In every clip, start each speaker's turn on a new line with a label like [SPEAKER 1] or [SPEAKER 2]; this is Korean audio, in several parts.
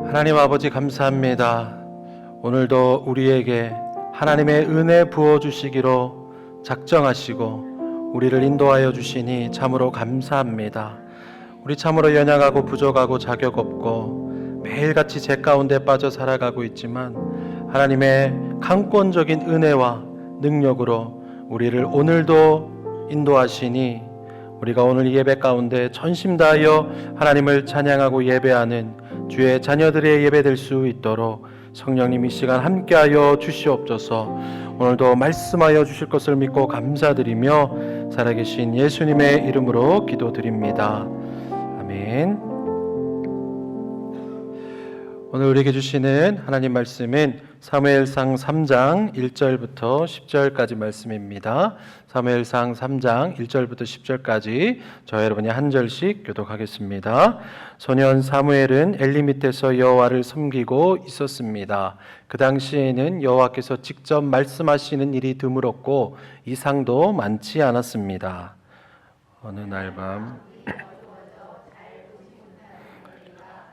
[SPEAKER 1] 하나님 아버지 감사합니다. 오늘도 우리에게 하나님의 은혜 부어주시기로 작정하시고 우리를 인도하여 주시니 참으로 감사합니다. 우리 참으로 연약하고 부족하고 자격 없고 매일같이 죄 가운데 빠져 살아가고 있지만 하나님의 강권적인 은혜와 능력으로 우리를 오늘도 인도하시니 우리가 오늘 이 예배 가운데 전심 다하여 하나님을 찬양하고 예배하는 주의 자녀들의 예배 될 수 있도록 성령님 이 시간 함께하여 주시옵소서. 오늘도 말씀하여 주실 것을 믿고 감사드리며 살아계신 예수님의 이름으로 기도드립니다. 아멘. 오늘 우리에게 주시는 하나님 말씀은 사무엘상 3장 1절부터 10절까지 말씀입니다. 사무엘상 3장 1절부터 10절까지 저와 여러분이 한 절씩 교독하겠습니다. 소년 사무엘은 엘리 밑에서 여호와를 섬기고 있었습니다. 그 당시에는 여호와께서 직접 말씀하시는 일이 드물었고 이상도 많지 않았습니다. 어느 날 밤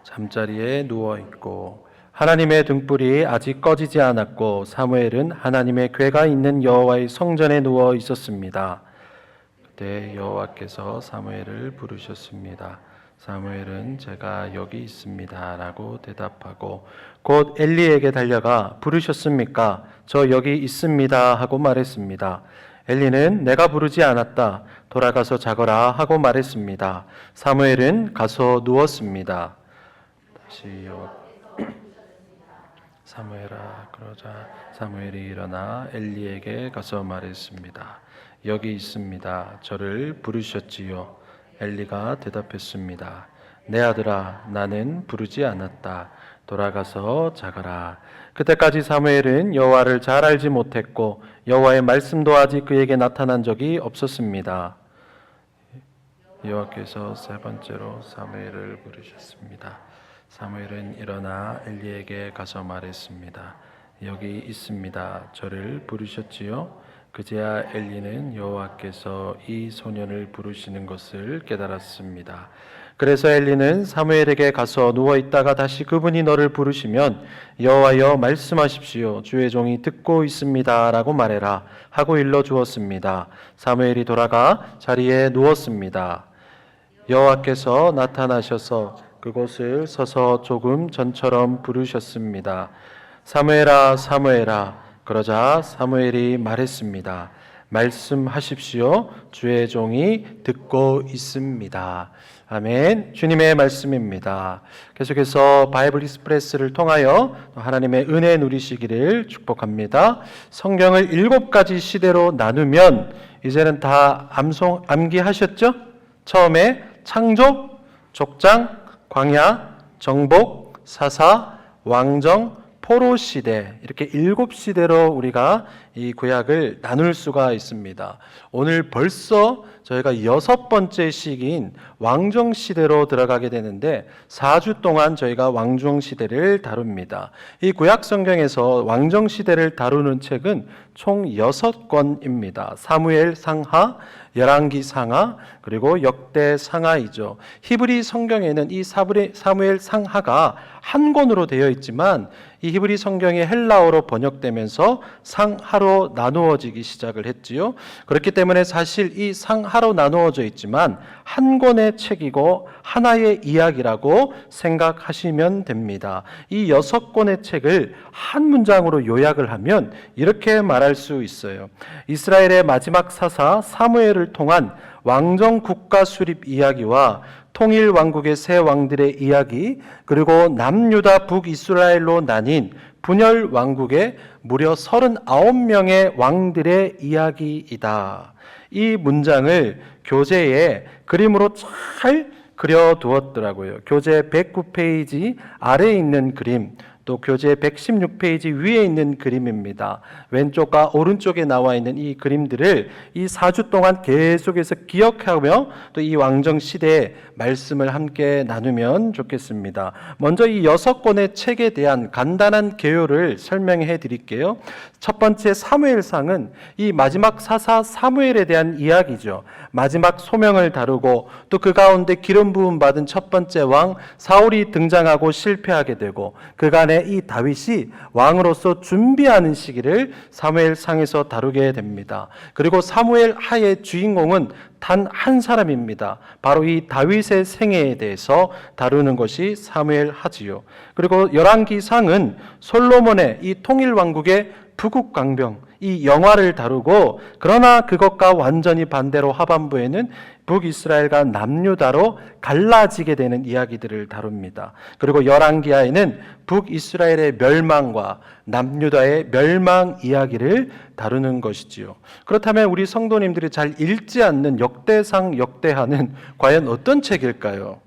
[SPEAKER 1] 잠자리에 누워있고 하나님의 등불이 아직 꺼지지 않았고 사무엘은 하나님의 궤가 있는 여호와의 성전에 누워 있었습니다. 그때 여호와께서 사무엘을 부르셨습니다. 사무엘은 제가 여기 있습니다 라고 대답하고 곧 엘리에게 달려가 부르셨습니까? 저 여기 있습니다 하고 말했습니다. 엘리는 내가 부르지 않았다. 돌아가서 자거라 하고 말했습니다. 사무엘은 가서 누웠습니다. 사무엘아, 그러자 사무엘이 일어나 엘리에게 가서 말했습니다. 여기 있습니다. 저를 부르셨지요. 엘리가 대답했습니다. 내 아들아, 나는 부르지 않았다. 돌아가서 자거라. 그때까지 사무엘은 여호와를 잘 알지 못했고 여호와의 말씀도 아직 그에게 나타난 적이 없었습니다. 여호와께서 세 번째로 사무엘을 부르셨습니다. 사무엘은 일어나 엘리에게 가서 말했습니다. 여기 있습니다. 저를 부르셨지요? 그제야 엘리는 여호와께서 이 소년을 부르시는 것을 깨달았습니다. 그래서 엘리는 사무엘에게 가서 누워 있다가 다시 그분이 너를 부르시면 여호와여 말씀하십시오. 주의 종이 듣고 있습니다 라고 말해라 하고 일러 주었습니다. 사무엘이 돌아가 자리에 누웠습니다. 여호와께서 나타나셔서 그곳을 서서 조금 전처럼 부르셨습니다. 사무엘아, 사무엘아. 그러자 사무엘이 말했습니다. 말씀하십시오. 주의 종이 듣고 있습니다. 아멘. 주님의 말씀입니다. 계속해서 바이블 익스프레스를 통하여 하나님의 은혜 누리시기를 축복합니다. 성경을 7가지 시대로 나누면 이제는 다 암기하셨죠? 처음에 창조, 족장, 광야, 정복, 사사, 왕정, 포로 시대, 이렇게 7시대로 우리가 이 구약을 나눌 수가 있습니다. 오늘 벌써 저희가 6번째 시기인 왕정 시대로 들어가게 되는데 4주 동안 저희가 왕정 시대를 다룹니다. 이 구약 성경에서 왕정 시대를 다루는 책은 총 6권입니다. 사무엘 상하, 열왕기 상하, 그리고 역대 상하이죠. 히브리 성경에는 이 사무엘 상하가 한 권으로 되어 있지만 이 히브리 성경이 헬라어로 번역되면서 상하로 나누어지기 시작을 했지요. 그렇기 때문에 사실 이 상하로 나누어져 있지만 한 권의 책이고 하나의 이야기라고 생각하시면 됩니다. 이 6권의 책을 한 문장으로 요약을 하면 이렇게 말할 수 있어요. 이스라엘의 마지막 사사 사무엘을 통한 왕정 국가 수립 이야기와 통일 왕국의 세 왕들의 이야기, 그리고 남유다 북이스라엘로 나뉜 분열 왕국의 무려 39명의 왕들의 이야기이다. 이 문장을 교재에 그림으로 잘 그려두었더라고요. 교재 109페이지 아래에 있는 그림, 또 교재 116페이지 위에 있는 그림입니다. 왼쪽과 오른쪽에 나와 있는 이 그림들을 이 4주 동안 계속해서 기억하며 또 이 왕정 시대의 말씀을 함께 나누면 좋겠습니다. 먼저 이 6권의 책에 대한 간단한 개요를 설명해 드릴게요. 첫 번째 사무엘상은 이 마지막 사사 사무엘에 대한 이야기죠. 마지막 소명을 다루고 또 그 가운데 기름 부음 받은 첫 번째 왕 사울이 등장하고 실패하게 되고 그간에 이 다윗이 왕으로서 준비하는 시기를 사무엘상에서 다루게 됩니다. 그리고 사무엘 하의 주인공은 단 한 사람입니다. 바로 이 다윗의 생애에 대해서 다루는 것이 사무엘하지요. 그리고 열왕기상은 솔로몬의 이 통일왕국의 부국강병 이 영화를 다루고 그러나 그것과 완전히 반대로 하반부에는 북이스라엘과 남유다로 갈라지게 되는 이야기들을 다룹니다. 그리고 열왕기하에는 북이스라엘의 멸망과 남유다의 멸망 이야기를 다루는 것이지요. 그렇다면 우리 성도님들이 잘 읽지 않는 역대상 역대하는 과연 어떤 책일까요?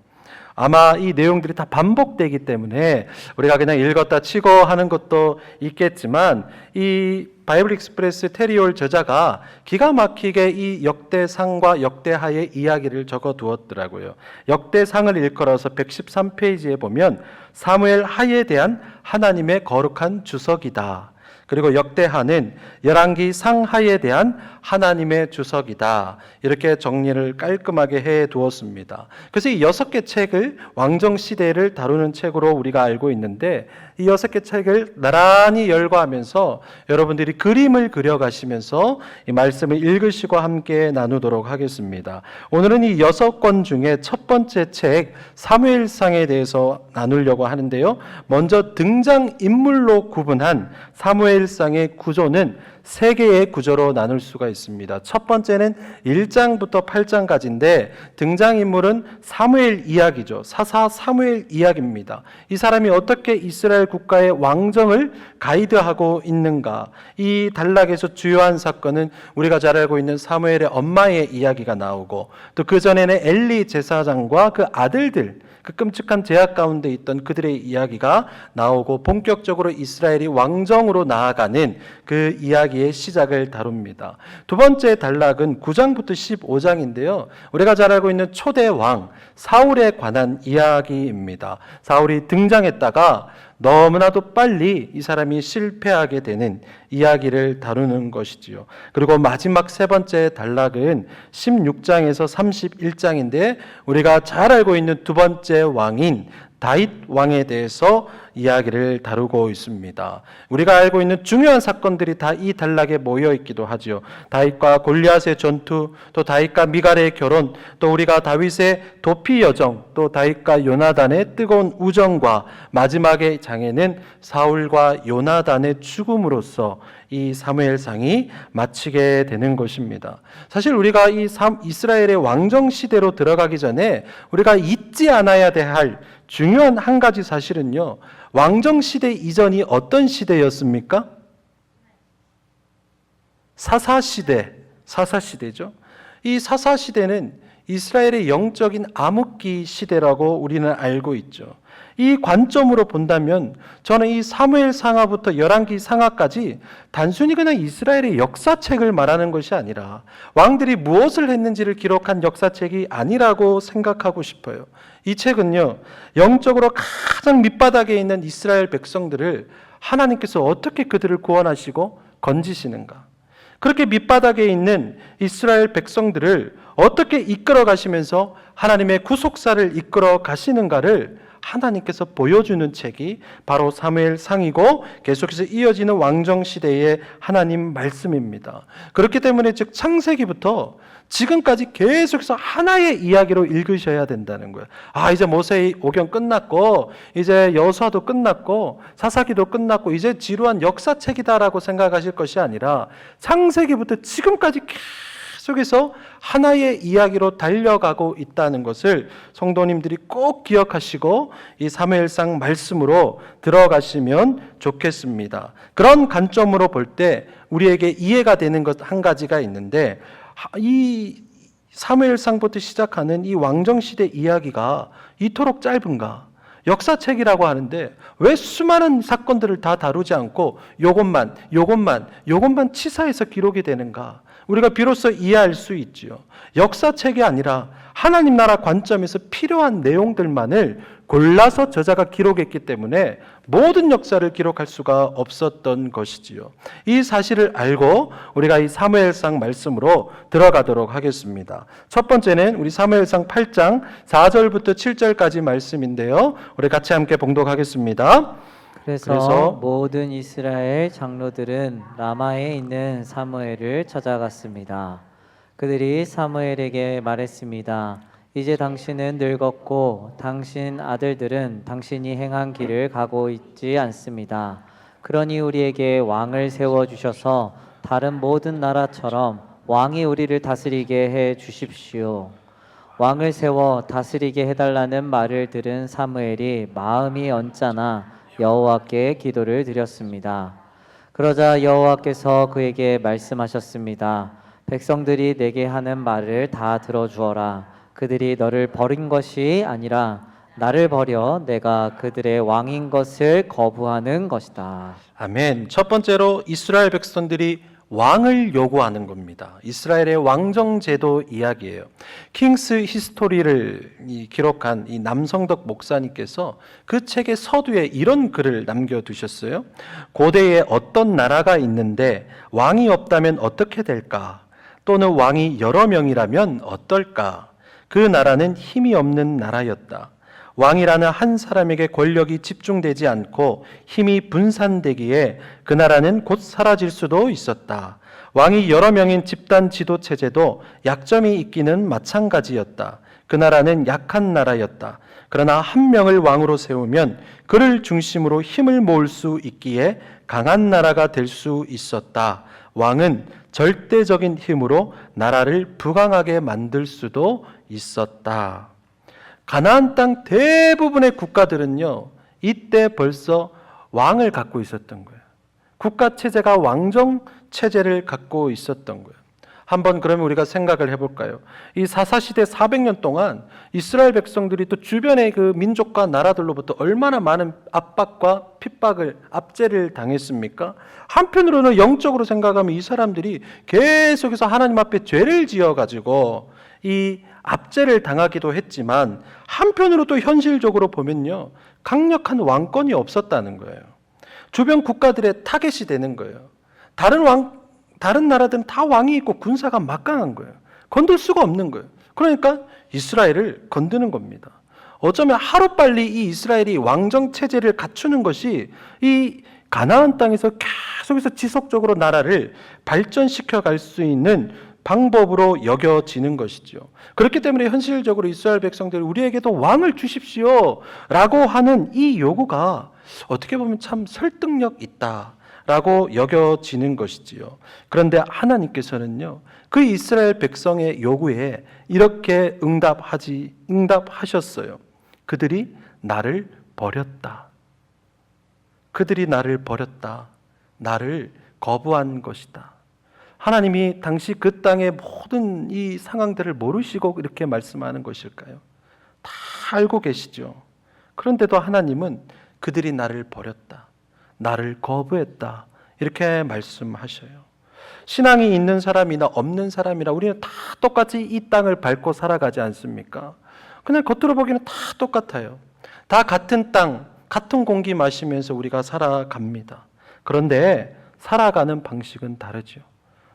[SPEAKER 1] 아마 이 내용들이 다 반복되기 때문에 우리가 그냥 읽었다 치고 하는 것도 있겠지만 이 바이블 익스프레스 테리올 저자가 기가 막히게 이 역대상과 역대하의 이야기를 적어 두었더라고요. 역대상을 일컬어서 113페이지에 보면 사무엘 하에 대한 하나님의 거룩한 주석이다. 그리고 역대하는 열왕기 상하에 대한 하나님의 주석이다. 이렇게 정리를 깔끔하게 해 두었습니다. 그래서 이 6개 책을 왕정 시대를 다루는 책으로 우리가 알고 있는데 이 6개 책을 나란히 열거하면서 여러분들이 그림을 그려가시면서 이 말씀을 읽으시고 함께 나누도록 하겠습니다. 오늘은 이 6권 중에 첫 번째 책 사무엘상에 대해서 나누려고 하는데요. 먼저 등장인물로 구분한 사무엘상의 구조는 3개의 구조로 나눌 수가 있습니다. 첫 번째는 1장부터 8장까지인데 등장인물은 사무엘 이야기죠. 사사 사무엘 이야기입니다. 이 사람이 어떻게 이스라엘 국가의 왕정을 가이드하고 있는가. 이 단락에서 주요한 사건은 우리가 잘 알고 있는 사무엘의 엄마의 이야기가 나오고 또 그전에는 엘리 제사장과 그 아들들 그 끔찍한 제약 가운데 있던 그들의 이야기가 나오고 본격적으로 이스라엘이 왕정으로 나아가는 그 이야기의 시작을 다룹니다. 두 번째 단락은 9장부터 15장인데요. 우리가 잘 알고 있는 초대 왕 사울에 관한 이야기입니다. 사울이 등장했다가 너무나도 빨리 이 사람이 실패하게 되는 이야기를 다루는 것이지요. 그리고 마지막 세 번째 단락은 16장에서 31장인데 우리가 잘 알고 있는 두 번째 왕인 다윗 왕에 대해서 이야기를 다루고 있습니다. 우리가 알고 있는 중요한 사건들이 다 이 단락에 모여 있기도 하죠. 다윗과 골리앗의 전투, 또 다윗과 미갈의 결혼, 또 우리가 다윗의 도피 여정, 또 다윗과 요나단의 뜨거운 우정과 마지막의 장에는 사울과 요나단의 죽음으로써 이 사무엘상이 마치게 되는 것입니다. 사실 우리가 이 이스라엘의 왕정 시대로 들어가기 전에 우리가 잊지 않아야 할 중요한 한 가지 사실은요. 왕정 시대 이전이 어떤 시대였습니까? 사사시대죠. 이 사사시대는 이스라엘의 영적인 암흑기 시대라고 우리는 알고 있죠. 이 관점으로 본다면 저는 이 사무엘 상하부터 열왕기 상하까지 단순히 그냥 이스라엘의 역사책을 말하는 것이 아니라 왕들이 무엇을 했는지를 기록한 역사책이 아니라고 생각하고 싶어요. 이 책은요, 영적으로 가장 밑바닥에 있는 이스라엘 백성들을 하나님께서 어떻게 그들을 구원하시고 건지시는가, 그렇게 밑바닥에 있는 이스라엘 백성들을 어떻게 이끌어 가시면서 하나님의 구속사를 이끌어 가시는가를 하나님께서 보여주는 책이 바로 사무엘상이고 계속해서 이어지는 왕정시대의 하나님 말씀입니다. 그렇기 때문에 즉 창세기부터 지금까지 계속해서 하나의 이야기로 읽으셔야 된다는 거예요. 이제 모세의 오경 끝났고 이제 여호수아도 끝났고 사사기도 끝났고 이제 지루한 역사책이다라고 생각하실 것이 아니라 창세기부터 지금까지 계속해서 하나의 이야기로 달려가고 있다는 것을 성도님들이 꼭 기억하시고 이 사무엘상 말씀으로 들어가시면 좋겠습니다. 그런 관점으로 볼 때 우리에게 이해가 되는 것 한 가지가 있는데, 이 사무엘상부터 시작하는 이 왕정시대 이야기가 이토록 짧은가? 역사책이라고 하는데 왜 수많은 사건들을 다 다루지 않고 요것만 치사해서 기록이 되는가? 우리가 비로소 이해할 수 있지요. 역사책이 아니라 하나님 나라 관점에서 필요한 내용들만을 골라서 저자가 기록했기 때문에 모든 역사를 기록할 수가 없었던 것이지요. 이 사실을 알고 우리가 이 사무엘상 말씀으로 들어가도록 하겠습니다. 첫 번째는 우리 사무엘상 8장 4절부터 7절까지 말씀인데요. 우리 같이 함께 봉독하겠습니다.
[SPEAKER 2] 그래서 모든 이스라엘 장로들은 라마에 있는 사무엘을 찾아갔습니다. 그들이 사무엘에게 말했습니다. 이제 당신은 늙었고 당신 아들들은 당신이 행한 길을 가고 있지 않습니다. 그러니 우리에게 왕을 세워주셔서 다른 모든 나라처럼 왕이 우리를 다스리게 해 주십시오. 왕을 세워 다스리게 해달라는 말을 들은 사무엘이 마음이 언짢아 여호와께 기도를 드렸습니다. 그러자 여호와께서 그에게 말씀하셨습니다. 백성들이 내게 하는 말을 다 들어주어라. 그들이 너를 버린 것이 아니라 나를 버려 내가 그들의 왕인 것을 거부하는 것이다.
[SPEAKER 1] 아멘. 첫 번째로 이스라엘 백성들이 왕을 요구하는 겁니다. 이스라엘의 왕정제도 이야기예요. 킹스 히스토리를 기록한 이 남성덕 목사님께서 그 책의 서두에 이런 글을 남겨두셨어요. 고대에 어떤 나라가 있는데 왕이 없다면 어떻게 될까? 또는 왕이 여러 명이라면 어떨까? 그 나라는 힘이 없는 나라였다. 왕이라는 한 사람에게 권력이 집중되지 않고 힘이 분산되기에 그 나라는 곧 사라질 수도 있었다. 왕이 여러 명인 집단 지도 체제도 약점이 있기는 마찬가지였다. 그 나라는 약한 나라였다. 그러나 한 명을 왕으로 세우면 그를 중심으로 힘을 모을 수 있기에 강한 나라가 될 수 있었다. 왕은 절대적인 힘으로 나라를 부강하게 만들 수도 있었다. 가나안 땅 대부분의 국가들은요, 이때 벌써 왕을 갖고 있었던 거예요. 국가 체제가 왕정 체제를 갖고 있었던 거예요. 한번 그러면 우리가 생각을 해볼까요? 이 사사시대 400년 동안 이스라엘 백성들이 또 주변의 그 민족과 나라들로부터 얼마나 많은 압박과 핍박을, 압제를 당했습니까? 한편으로는 영적으로 생각하면 이 사람들이 계속해서 하나님 앞에 죄를 지어가지고 이 압제를 당하기도 했지만 한편으로 또 현실적으로 보면요, 강력한 왕권이 없었다는 거예요. 주변 국가들의 타겟이 되는 거예요. 다른 나라들은 다 왕이 있고 군사가 막강한 거예요. 건들 수가 없는 거예요. 그러니까 이스라엘을 건드는 겁니다. 어쩌면 하루빨리 이 이스라엘이 왕정 체제를 갖추는 것이 이 가나안 땅에서 계속해서 지속적으로 나라를 발전시켜 갈 수 있는 방법으로 여겨지는 것이죠. 그렇기 때문에 현실적으로 이스라엘 백성들이 우리에게도 왕을 주십시오 라고 하는 이 요구가 어떻게 보면 참 설득력 있다라고 여겨지는 것이지요. 그런데 하나님께서는요, 그 이스라엘 백성의 요구에 이렇게 응답하셨어요. 그들이 나를 버렸다. 그들이 나를 버렸다. 나를 거부한 것이다. 하나님이 당시 그 땅의 모든 이 상황들을 모르시고 이렇게 말씀하는 것일까요? 다 알고 계시죠. 그런데도 하나님은 그들이 나를 버렸다. 나를 거부했다. 이렇게 말씀하셔요. 신앙이 있는 사람이나 없는 사람이나 우리는 다 똑같이 이 땅을 밟고 살아가지 않습니까? 그냥 겉으로 보기에는 다 똑같아요. 다 같은 땅, 같은 공기 마시면서 우리가 살아갑니다. 그런데 살아가는 방식은 다르죠.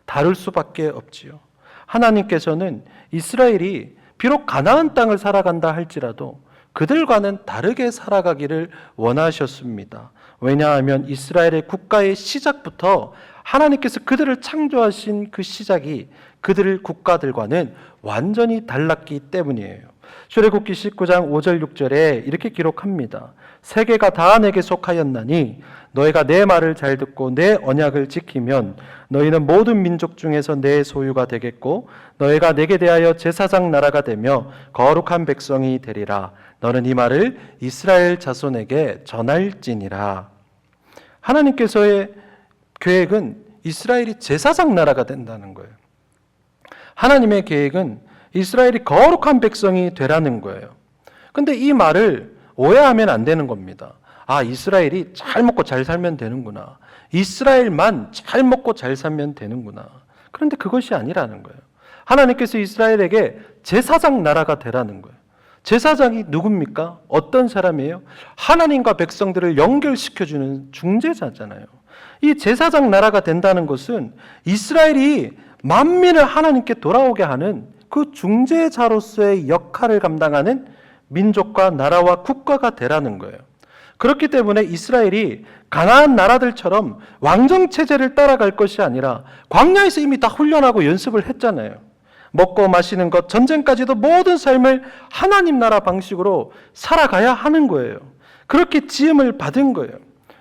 [SPEAKER 1] 다를 수밖에 없지요. 하나님께서는 이스라엘이 비록 가나안 땅을 살아간다 할지라도 그들과는 다르게 살아가기를 원하셨습니다. 왜냐하면 이스라엘의 국가의 시작부터 하나님께서 그들을 창조하신 그 시작이 그들 국가들과는 완전히 달랐기 때문이에요. 출애굽기 19장 5절 6절에 이렇게 기록합니다. 세계가 다 내게 속하였나니 너희가 내 말을 잘 듣고 내 언약을 지키면 너희는 모든 민족 중에서 내 소유가 되겠고 너희가 내게 대하여 제사장 나라가 되며 거룩한 백성이 되리라. 너는 이 말을 이스라엘 자손에게 전할지니라. 하나님께서의 계획은 이스라엘이 제사장 나라가 된다는 거예요. 하나님의 계획은 이스라엘이 거룩한 백성이 되라는 거예요. 근데 이 말을 오해하면 안 되는 겁니다. 아, 이스라엘이 잘 먹고 잘 살면 되는구나. 이스라엘만 잘 먹고 잘 살면 되는구나. 그런데 그것이 아니라는 거예요. 하나님께서 이스라엘에게 제사장 나라가 되라는 거예요. 제사장이 누굽니까? 어떤 사람이에요? 하나님과 백성들을 연결시켜주는 중재자잖아요. 이 제사장 나라가 된다는 것은 이스라엘이 만민을 하나님께 돌아오게 하는 그 중재자로서의 역할을 감당하는 민족과 나라와 국가가 되라는 거예요. 그렇기 때문에 이스라엘이 가나안 나라들처럼 왕정 체제를 따라갈 것이 아니라 광야에서 이미 다 훈련하고 연습을 했잖아요. 먹고 마시는 것, 전쟁까지도 모든 삶을 하나님 나라 방식으로 살아가야 하는 거예요. 그렇게 지음을 받은 거예요.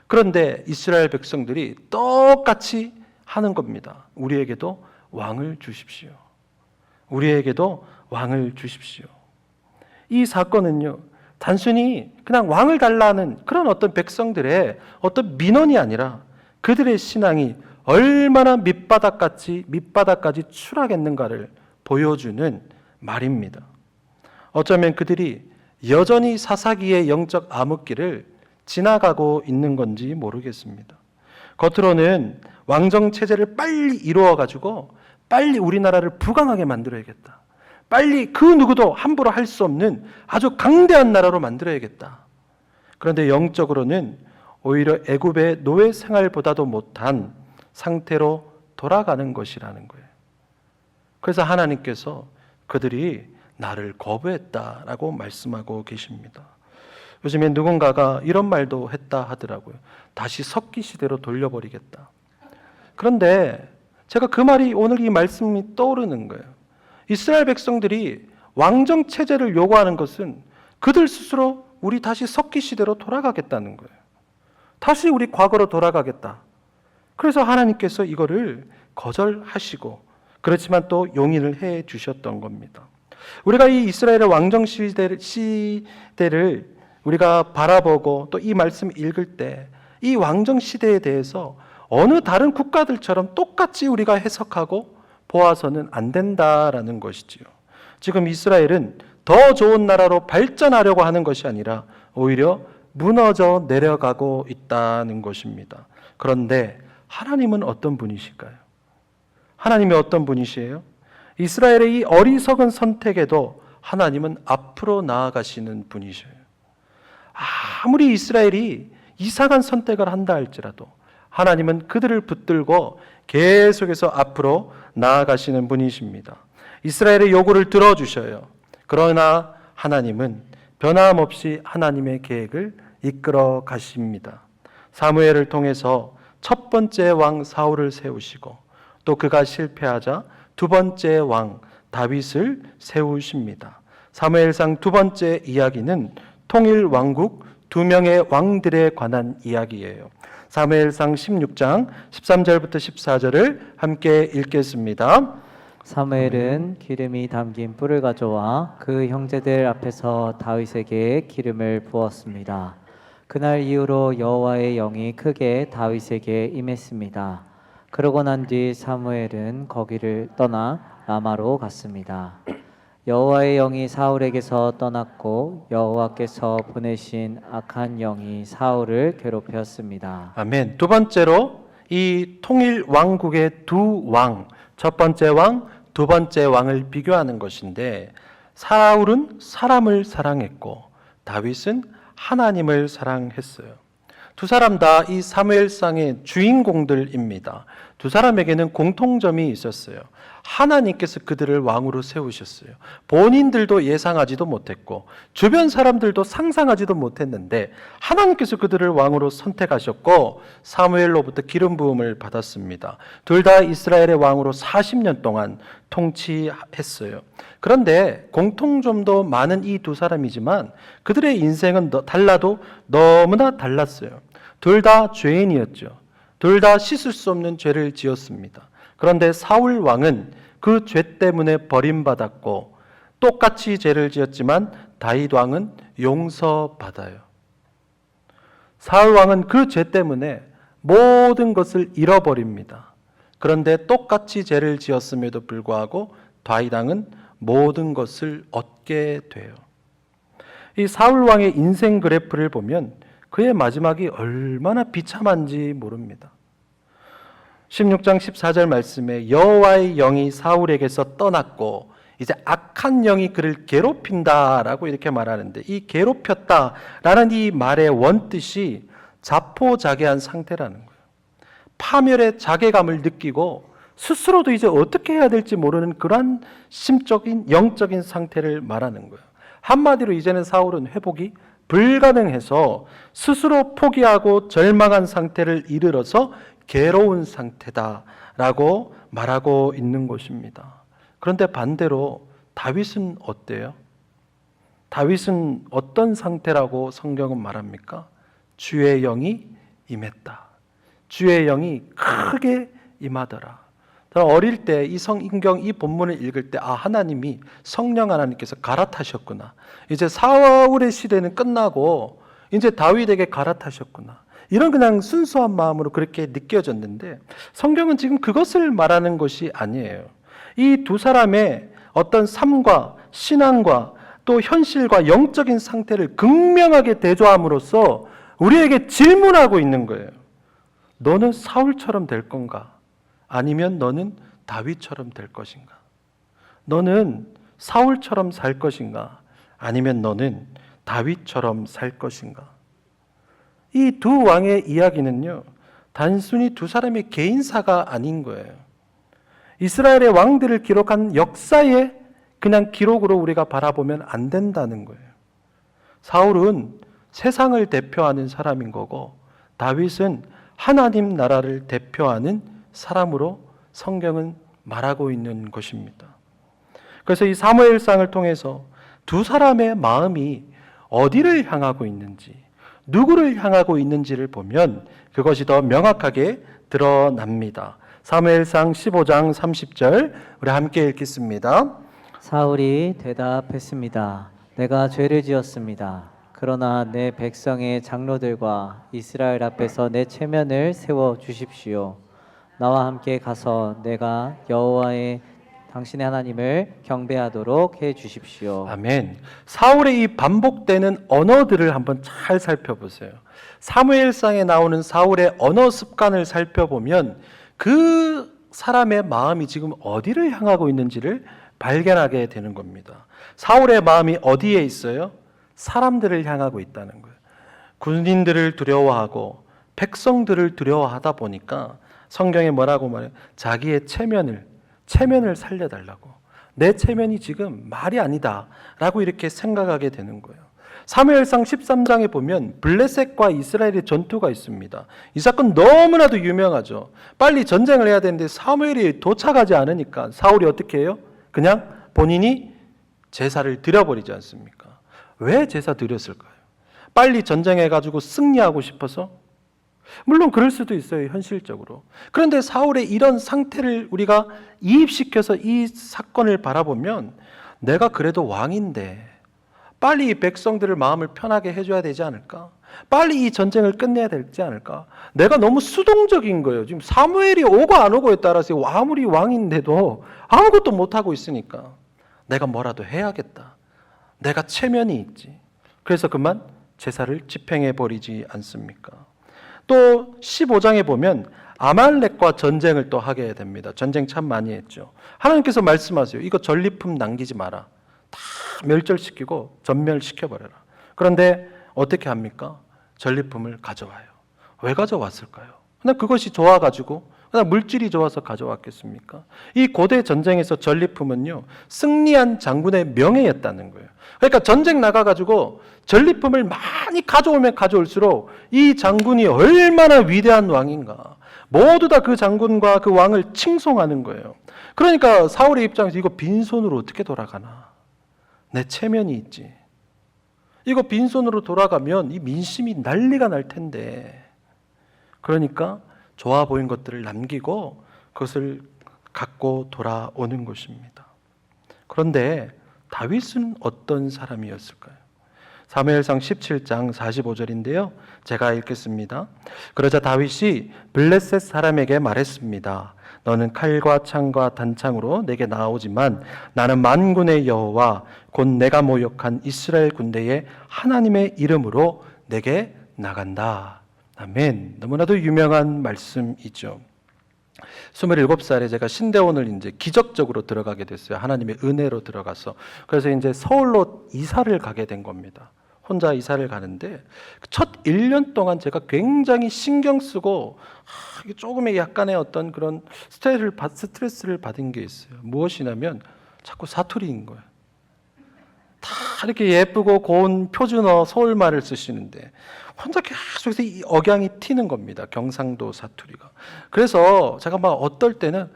[SPEAKER 1] 그런데 이스라엘 백성들이 똑같이 하는 겁니다. 우리에게도 왕을 주십시오. 우리에게도 왕을 주십시오. 이 사건은요, 단순히 그냥 왕을 달라는 그런 어떤 백성들의 어떤 민원이 아니라 그들의 신앙이 얼마나 밑바닥까지 추락했는가를 보여주는 말입니다. 어쩌면 그들이 여전히 사사기의 영적 암흑기를 지나가고 있는 건지 모르겠습니다. 겉으로는 왕정 체제를 빨리 이루어가지고 빨리 우리나라를 부강하게 만들어야겠다. 빨리 그 누구도 함부로 할 수 없는 아주 강대한 나라로 만들어야겠다. 그런데 영적으로는 오히려 애굽의 노예 생활보다도 못한 상태로 돌아가는 것이라는 거예요. 그래서 하나님께서 그들이 나를 거부했다라고 말씀하고 계십니다. 요즘에 누군가가 이런 말도 했다 하더라고요. 다시 석기 시대로 돌려버리겠다. 그런데 제가 그 말이 오늘 이 말씀이 떠오르는 거예요. 이스라엘 백성들이 왕정 체제를 요구하는 것은 그들 스스로 우리 다시 석기 시대로 돌아가겠다는 거예요. 다시 우리 과거로 돌아가겠다. 그래서 하나님께서 이거를 거절하시고 그렇지만 또 용인을 해 주셨던 겁니다. 우리가 이 이스라엘의 왕정 시대를 우리가 바라보고 또 이 말씀 읽을 때 이 왕정 시대에 대해서 어느 다른 국가들처럼 똑같이 우리가 해석하고 보아서는 안 된다라는 것이지요. 지금 이스라엘은 더 좋은 나라로 발전하려고 하는 것이 아니라 오히려 무너져 내려가고 있다는 것입니다. 그런데 하나님은 어떤 분이실까요? 하나님이 어떤 분이시에요? 이스라엘의 이 어리석은 선택에도 하나님은 앞으로 나아가시는 분이셔요. 아무리 이스라엘이 이상한 선택을 한다 할지라도 하나님은 그들을 붙들고 계속해서 앞으로 나아가시는 분이십니다. 이스라엘의 요구를 들어주셔요. 그러나 하나님은 변함없이 하나님의 계획을 이끌어 가십니다. 사무엘을 통해서 첫 번째 왕 사울을 세우시고 또 그가 실패하자 두 번째 왕 다윗을 세우십니다. 사무엘상 두 번째 이야기는 통일 왕국 두 명의 왕들에 관한 이야기예요. 사무엘상 16장 13절부터 14절을 함께 읽겠습니다.
[SPEAKER 2] 사무엘은 기름이 담긴 뿔을 가져와 그 형제들 앞에서 다윗에게 기름을 부었습니다. 그날 이후로 여호와의 영이 크게 다윗에게 임했습니다. 그러고 난 뒤 사무엘은 거기를 떠나 라마로 갔습니다. 여호와의 영이 사울에게서 떠났고 여호와께서 보내신 악한 영이 사울을 괴롭혔습니다.
[SPEAKER 1] 아멘. 두 번째로 이 통일 왕국의 두 왕, 첫 번째 왕, 두 번째 왕을 비교하는 것인데 사울은 사람을 사랑했고 다윗은 하나님을 사랑했어요. 두 사람 다 이 사무엘상의 주인공들입니다. 두 사람에게는 공통점이 있었어요. 하나님께서 그들을 왕으로 세우셨어요. 본인들도 예상하지도 못했고 주변 사람들도 상상하지도 못했는데 하나님께서 그들을 왕으로 선택하셨고 사무엘로부터 기름 부음을 받았습니다. 둘 다 이스라엘의 왕으로 40년 동안 통치했어요. 그런데 공통점도 많은 이 두 사람이지만 그들의 인생은 달라도 너무나 달랐어요. 둘 다 죄인이었죠. 둘 다 씻을 수 없는 죄를 지었습니다. 그런데 사울 왕은 그 죄 때문에 버림받았고 똑같이 죄를 지었지만 다윗 왕은 용서받아요. 사울 왕은 그 죄 때문에 모든 것을 잃어버립니다. 그런데 똑같이 죄를 지었음에도 불구하고 다윗 왕은 모든 것을 얻게 돼요. 이 사울 왕의 인생 그래프를 보면 그의 마지막이 얼마나 비참한지 모릅니다. 16장 14절 말씀에 여호와의 영이 사울에게서 떠났고 이제 악한 영이 그를 괴롭힌다라고 이렇게 말하는데, 이 괴롭혔다라는 이 말의 원뜻이 자포자기한 상태라는 거예요. 파멸의 자괴감을 느끼고 스스로도 이제 어떻게 해야 될지 모르는 그러한 심적인 영적인 상태를 말하는 거예요. 한마디로 이제는 사울은 회복이 불가능해서 스스로 포기하고 절망한 상태를 이르러서 괴로운 상태다라고 말하고 있는 것입니다. 그런데 반대로 다윗은 어때요? 다윗은 어떤 상태라고 성경은 말합니까? 주의 영이 임했다. 주의 영이 크게 임하더라. 저는 어릴 때 이 성경 이 본문을 읽을 때 하나님이 성령 하나님께서 갈아타셨구나. 이제 사울의 시대는 끝나고 이제 다윗에게 갈아타셨구나. 이런 그냥 순수한 마음으로 그렇게 느껴졌는데, 성경은 지금 그것을 말하는 것이 아니에요. 이 두 사람의 어떤 삶과 신앙과 또 현실과 영적인 상태를 극명하게 대조함으로써 우리에게 질문하고 있는 거예요. 너는 사울처럼 될 건가? 아니면 너는 다윗처럼 될 것인가? 너는 사울처럼 살 것인가? 아니면 너는 다윗처럼 살 것인가? 이 두 왕의 이야기는요, 단순히 두 사람의 개인사가 아닌 거예요. 이스라엘의 왕들을 기록한 역사의 그냥 기록으로 우리가 바라보면 안 된다는 거예요. 사울은 세상을 대표하는 사람인 거고, 다윗은 하나님 나라를 대표하는 사람으로 성경은 말하고 있는 것입니다. 그래서 이 사무엘상을 통해서 두 사람의 마음이 어디를 향하고 있는지, 누구를 향하고 있는지를 보면 그것이 더 명확하게 드러납니다. 사무엘상 15장 30절 우리 함께 읽겠습니다.
[SPEAKER 2] 사울이 대답했습니다. 내가 죄를 지었습니다. 그러나 내 백성의 장로들과 이스라엘 앞에서 내 체면을 세워 주십시오. 나와 함께 가서 내가 여호와의 당신의 하나님을 경배하도록 해 주십시오.
[SPEAKER 1] 아멘. 사울의 이 반복되는 언어들을 한번 잘 살펴보세요. 사무엘상에 나오는 사울의 언어 습관을 살펴보면 그 사람의 마음이 지금 어디를 향하고 있는지를 발견하게 되는 겁니다. 사울의 마음이 어디에 있어요? 사람들을 향하고 있다는 거예요. 군인들을 두려워하고 백성들을 두려워하다 보니까 성경에 뭐라고 말해요? 자기의 체면을 살려달라고. 내 체면이 지금 말이 아니다 라고 이렇게 생각하게 되는 거예요. 사무엘상 13장에 보면 블레셋과 이스라엘의 전투가 있습니다. 이 사건 너무나도 유명하죠. 빨리 전쟁을 해야 되는데 사무엘이 도착하지 않으니까 사울이 어떻게 해요? 그냥 본인이 제사를 드려버리지 않습니까? 왜 제사 드렸을까요? 빨리 전쟁해가지고 승리하고 싶어서? 물론 그럴 수도 있어요, 현실적으로. 그런데 사울의 이런 상태를 우리가 이입시켜서 이 사건을 바라보면 내가 그래도 왕인데 빨리 이 백성들을 마음을 편하게 해줘야 되지 않을까? 빨리 이 전쟁을 끝내야 되지 않을까? 내가 너무 수동적인 거예요. 지금 사무엘이 오고 안 오고에 따라서 아무리 왕인데도 아무것도 못하고 있으니까 내가 뭐라도 해야겠다. 내가 체면이 있지. 그래서 그만 제사를 집행해 버리지 않습니까? 또 15장에 보면 아말렉과 전쟁을 또 하게 됩니다. 전쟁 참 많이 했죠. 하나님께서 말씀하세요. 이거 전리품 남기지 마라. 다 멸절시키고 전멸시켜버려라. 그런데 어떻게 합니까? 전리품을 가져와요. 왜 가져왔을까요? 그냥 그것이 좋아가지고 그냥 물질이 좋아서 가져왔겠습니까? 이 고대 전쟁에서 전리품은요, 승리한 장군의 명예였다는 거예요. 그러니까 전쟁 나가가지고 전리품을 많이 가져오면 가져올수록 이 장군이 얼마나 위대한 왕인가. 모두 다 그 장군과 그 왕을 칭송하는 거예요. 그러니까 사울의 입장에서 이거 빈손으로 어떻게 돌아가나. 내 체면이 있지. 이거 빈손으로 돌아가면 이 민심이 난리가 날 텐데. 그러니까 좋아 보인 것들을 남기고 그것을 갖고 돌아오는 것입니다. 그런데 다윗은 어떤 사람이었을까요? 사무엘상 17장 45절인데요. 제가 읽겠습니다. 그러자 다윗이 블레셋 사람에게 말했습니다. 너는 칼과 창과 단창으로 내게 나아오지만 나는 만군의 여호와 곧 내가 모욕한 이스라엘 군대의 하나님의 이름으로 내게 나간다. 아멘. 너무나도 유명한 말씀이죠. 27살에 제가 신대원을 이제 기적적으로 들어가게 됐어요. 하나님의 은혜로 들어가서. 그래서 이제 서울로 이사를 가게 된 겁니다. 혼자 이사를 가는데 첫 1년 동안 제가 굉장히 신경 쓰고 조금의 약간의 어떤 그런 스트레스를 받은 게 있어요. 무엇이냐면 자꾸 사투리인 거예요. 다 이렇게 예쁘고 고운 표준어 서울말을 쓰시는데 혼자 계속해서 이 억양이 튀는 겁니다. 경상도 사투리가. 그래서 제가 막 어떨 때는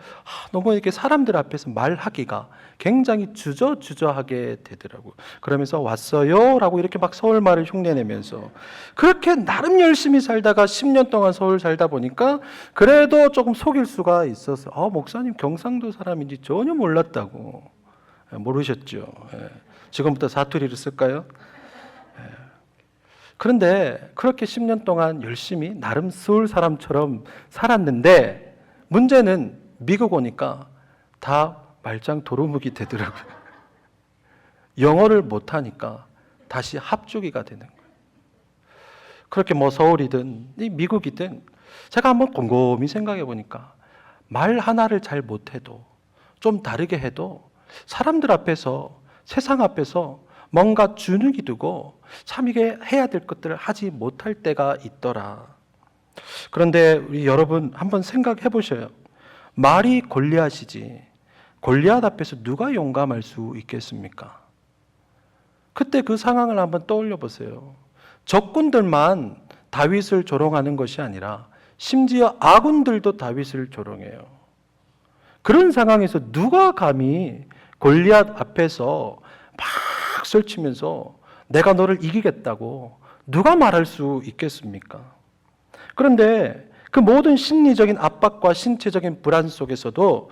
[SPEAKER 1] 너무 이렇게 사람들 앞에서 말하기가 굉장히 주저하게 되더라고요. 그러면서 왔어요 라고 이렇게 막 서울말을 흉내내면서 그렇게 나름 열심히 살다가 10년 동안 서울 살다 보니까 그래도 조금 속일 수가 있어서 목사님 경상도 사람인지 전혀 몰랐다고. 모르셨죠. 지금부터 사투리를 쓸까요? 그런데 그렇게 10년 동안 열심히 나름 서울 사람처럼 살았는데 문제는 미국 오니까 다 말짱 도루묵이 되더라고요. 영어를 못하니까 다시 합주기가 되는 거예요. 그렇게 뭐 서울이든 미국이든 제가 한번 곰곰이 생각해 보니까 말 하나를 잘 못해도 좀 다르게 해도 사람들 앞에서 세상 앞에서 뭔가 주눅이 두고 참 이게 해야 될 것들을 하지 못할 때가 있더라. 그런데 우리 여러분 한번 생각해 보셔요. 말이 골리앗이지 골리앗 앞에서 누가 용감할 수 있겠습니까? 그때 그 상황을 한번 떠올려 보세요. 적군들만 다윗을 조롱하는 것이 아니라 심지어 아군들도 다윗을 조롱해요. 그런 상황에서 누가 감히 골리앗 앞에서 막 설치면서 내가 너를 이기겠다고 누가 말할 수 있겠습니까? 그런데 그 모든 심리적인 압박과 신체적인 불안 속에서도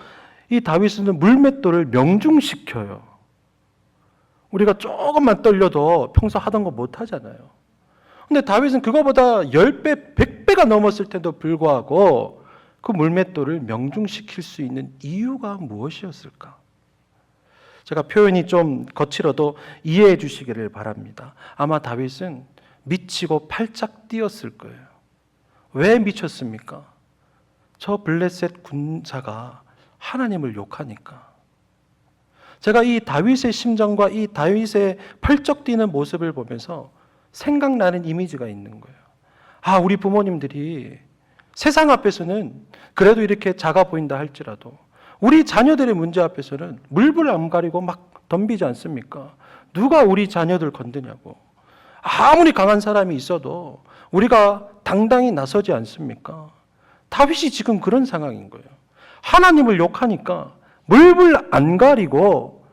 [SPEAKER 1] 이 다윗은 물맷돌을 명중시켜요. 우리가 조금만 떨려도 평소 하던 거 못 하잖아요. 근데 다윗은 그거보다 10배, 100배가 넘었을 때도 불구하고 그 물맷돌을 명중시킬 수 있는 이유가 무엇이었을까? 제가 표현이 좀 거칠어도 이해해 주시기를 바랍니다. 아마 다윗은 미치고 팔짝 뛰었을 거예요. 왜 미쳤습니까? 저 블레셋 군사가 하나님을 욕하니까. 제가 이 다윗의 심정과 이 다윗의 펄쩍 뛰는 모습을 보면서 생각나는 이미지가 있는 거예요. 우리 부모님들이 세상 앞에서는 그래도 이렇게 작아 보인다 할지라도 우리 자녀들의 문제 앞에서는 물불 안 가리고 막 덤비지 않습니까? 누가 우리 자녀들 건드냐고. 아무리 강한 사람이 있어도 우리가 당당히 나서지 않습니까? 다윗이 지금 그런 상황인 거예요. 하나님을 욕하니까 물불 안 가리고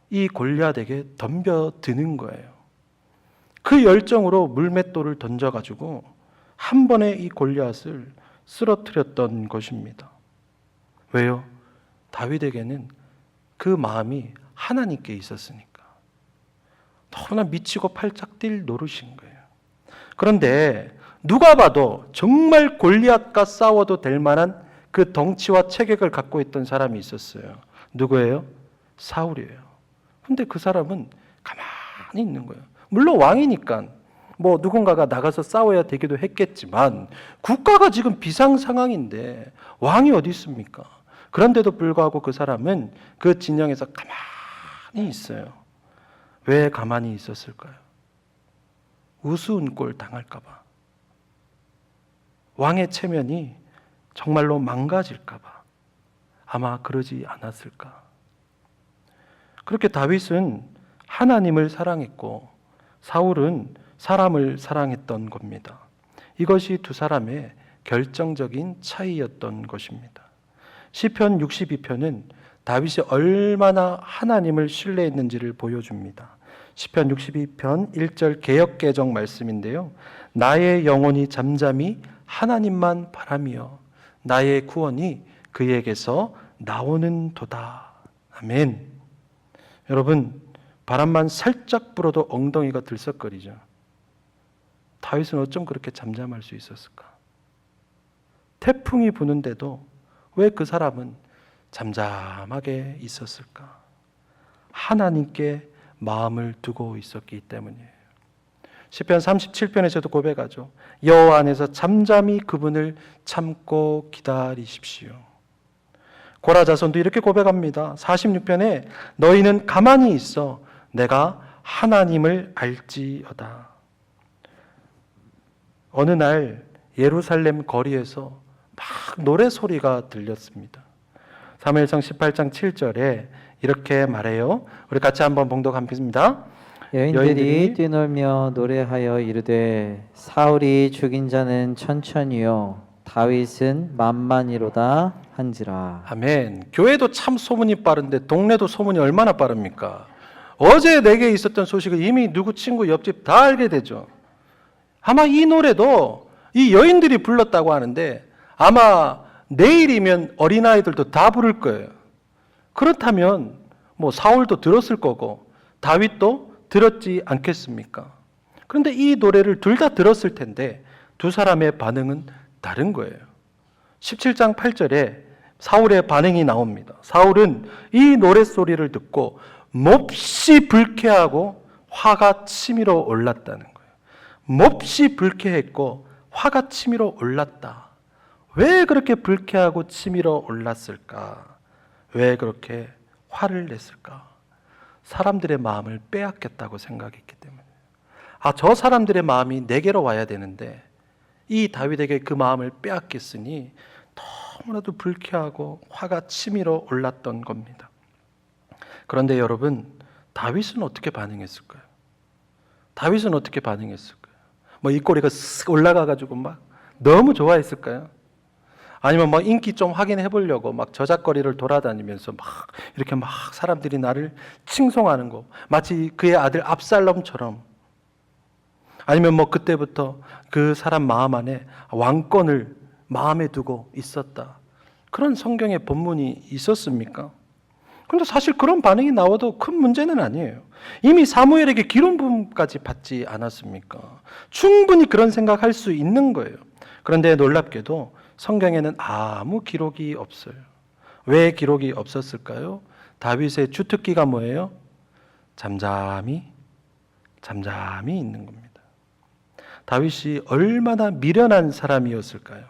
[SPEAKER 1] 이 골리앗에게 덤벼드는 거예요. 그 열정으로 물맷돌을 던져가지고 한 번에 이 골리앗을 쓰러뜨렸던 것입니다. 왜요? 다윗에게는 그 마음이 하나님께 있었으니까. 너무나 미치고 팔짝 뛸 노릇인 거예요. 그런데 누가 봐도 정말 골리앗과 싸워도 될 만한 그 덩치와 체격을 갖고 있던 사람이 있었어요. 누구예요? 사울이에요. 근데 그 사람은 가만히 있는 거예요. 물론 왕이니까 뭐 누군가가 나가서 싸워야 되기도 했겠지만 국가가 지금 비상 상황인데 왕이 어디 있습니까? 그런데도 불구하고 그 사람은 그 진영에서 가만히 있어요. 왜 가만히 있었을까요? 우스운 꼴 당할까 봐. 왕의 체면이 정말로 망가질까 봐. 아마 그러지 않았을까. 그렇게 다윗은 하나님을 사랑했고 사울은 사람을 사랑했던 겁니다. 이것이 두 사람의 결정적인 차이였던 것입니다. 시편 62편은 다윗이 얼마나 하나님을 신뢰했는지를 보여줍니다. 시편 62편 1절 개역개정 말씀인데요. 나의 영혼이 잠잠히 하나님만 바라며 나의 구원이 그에게서 나오는 도다. 아멘. 여러분, 바람만 살짝 불어도 엉덩이가 들썩거리죠. 다윗은 어쩜 그렇게 잠잠할 수 있었을까? 태풍이 부는데도 왜 그 사람은 잠잠하게 있었을까? 하나님께 마음을 두고 있었기 때문이에요. 시편 37편에서도 고백하죠. 여호와 안에서 잠잠히 그분을 참고 기다리십시오. 고라 자손도 이렇게 고백합니다. 46편에 너희는 가만히 있어 내가 하나님을 알지어다. 어느 날 예루살렘 거리에서 막 노래 소리가 들렸습니다. 사무엘상 18장 7절에 이렇게 말해요. 우리 같이 한번 봉독하겠습니다.
[SPEAKER 2] 여인들이 뛰놀며 노래하여 이르되 사울이 죽인 자는 천천히요 다윗은 만만이로다 한지라.
[SPEAKER 1] 아멘. 교회도 참 소문이 빠른데 동네도 소문이 얼마나 빠릅니까? 어제 내게 있었던 소식을 이미 누구 친구 옆집 다 알게 되죠. 아마 이 노래도 이 여인들이 불렀다고 하는데 아마 내일이면 어린아이들도 다 부를 거예요. 그렇다면 뭐 사울도 들었을 거고 다윗도 들었지 않겠습니까? 그런데 이 노래를 둘 다 들었을 텐데 두 사람의 반응은 다른 거예요. 17장 8절에 사울의 반응이 나옵니다. 사울은 이 노랫소리를 듣고 몹시 불쾌하고 화가 치밀어 올랐다는 거예요. 몹시 불쾌했고 화가 치밀어 올랐다. 왜 그렇게 불쾌하고 치밀어 올랐을까? 왜 그렇게 화를 냈을까? 사람들의 마음을 빼앗겼다고 생각했기 때문에. 저 사람들의 마음이 내게로 와야 되는데 이 다윗에게 그 마음을 빼앗겼으니 너무나도 불쾌하고 화가 치밀어 올랐던 겁니다. 그런데 여러분, 다윗은 어떻게 반응했을까요? 다윗은 어떻게 반응했을까요? 뭐 입꼬리가 쓱 올라가가지고 막 너무 좋아했을까요? 아니면 막 인기 좀 확인해 보려고 막 저작거리를 돌아다니면서 막 이렇게 막 사람들이 나를 칭송하는 거, 마치 그의 아들 압살롬처럼. 아니면 뭐 그때부터 그 사람 마음 안에 왕권을 마음에 두고 있었다. 그런 성경의 본문이 있었습니까? 그런데 사실 그런 반응이 나와도 큰 문제는 아니에요. 이미 사무엘에게 기름 부음까지 받지 않았습니까? 충분히 그런 생각할 수 있는 거예요. 그런데 놀랍게도 성경에는 아무 기록이 없어요. 왜 기록이 없었을까요? 다윗의 주특기가 뭐예요? 잠잠히 있는 겁니다. 다윗이 얼마나 미련한 사람이었을까요?